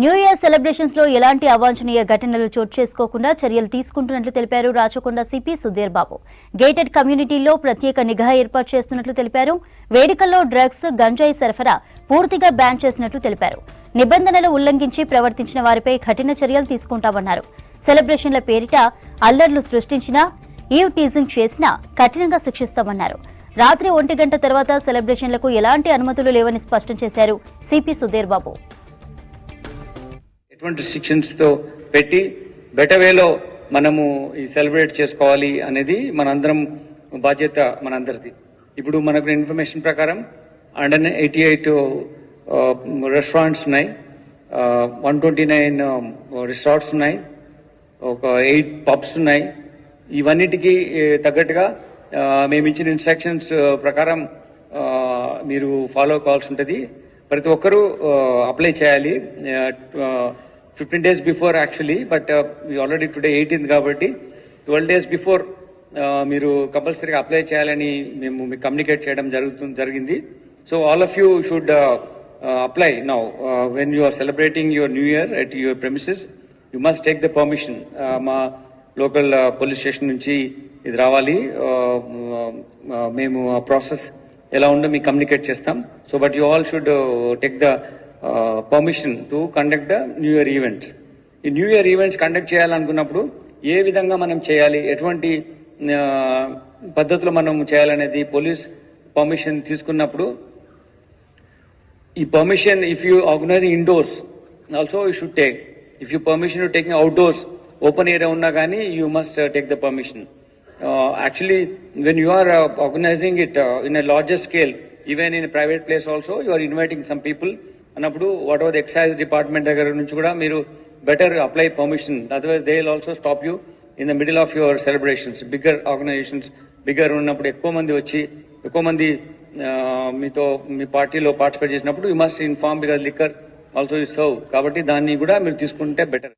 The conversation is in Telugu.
న్యూ ఇయర్ సెలబ్రేషన్స్ లో ఎలాంటి అవాంఛనీయ ఘటనలు చోటు చేసుకోకుండా చర్యలు తీసుకుంటున్నట్లు తెలిపారు రాచకొండ సిపి సుధీర్ బాబు. గేటెడ్ కమ్యూనిటీల్లో ప్రత్యేక నిఘా ఏర్పాటు చేస్తున్నట్లు తెలిపారు. వేడుకల్లో డ్రగ్స్, గంజాయి సరఫరా పూర్తిగా బ్యాన్ చేసినట్లు తెలిపారు. నిబంధనలు ఉల్లంఘించి ప్రవర్తించిన వారిపై కఠిన చర్యలు తీసుకుంటామన్నారు. సెలబ్రేషన్ల పేరిట అల్లర్లు సృష్టించినా, ఈవ్ టీజింగ్ చేసినా కఠినంగా శిక్షిస్తామన్నారు. రాత్రి 1 గంట తర్వాత సెలబ్రేషన్లకు ఎలాంటి అనుమతులు లేవని స్పష్టం చేశారు సిపి సుధీర్ బాబు. ఎటువంటి రిస్ట్రిక్షన్స్ తో పెట్టి బెటర్ వేలో మనము ఈ సెలబ్రేట్ చేసుకోవాలి అనేది మనందరం బాధ్యత మనందరిది. ఇప్పుడు మనకు ఇన్ఫర్మేషన్ ప్రకారం 188 రెస్టారెంట్స్ ఉన్నాయి, 129 రిసార్ట్స్ ఉన్నాయి, ఒక 8 పబ్స్ ఉన్నాయి. ఇవన్నిటికీ తగ్గట్టుగా మేము ఇచ్చిన ఇన్స్ట్రక్షన్స్ ప్రకారం మీరు ఫాలో కావాల్సి ఉంటుంది. ప్రతి ఒక్కరూ అప్లై చేయాలి 15 days before actually, but already today 18th కాబట్టి 12 days బిఫోర్ మీరు కంపల్సరీగా అప్లై చేయాలని మేము మీకు కమ్యూనికేట్ చేయడం జరిగింది. So all of you should apply now when you are celebrating your new year at your premises. You must take the permission. మా లోకల్ పోలీస్ స్టేషన్ నుంచి ఇది రావాలి. మేము ఆ ప్రాసెస్ ఎలా ఉందో మీకు కమ్యూనికేట్ చేస్తాం. So but you all should take the permission to conduct the new year events. ఈ న్యూ ఇయర్ ఈవెంట్స్ కండక్ట్ చేయాలనుకున్నప్పుడు ఏ విధంగా మనం చేయాలి, ఎటువంటి పద్ధతిలో మనం చేయాలనేది పోలీస్ పర్మిషన్ తీసుకున్నప్పుడు ఈ permission if you organising indoors also you should take. If you permission to taking outdoors open area ఉన్నా కానీ you must take the permission. Actually, when you are organizing it in a larger scale, even in a private place also, you are inviting some people. Anappudu, whatever the excise department దగ్గర నుంచి కూడా మీరు better apply permission. Otherwise, they will also stop you in the middle of your celebrations. Bigger organizations, bigger ఉన్నప్పుడు ఎక్కువ మంది వచ్చి ఎక్కువ మంది మీతో మీ పార్టీలో పార్టిసిపేట్ చేసినప్పుడు you must inform because liquor also is served. కాబట్టి దాన్ని కూడా మీరు తీసుకుంటే better.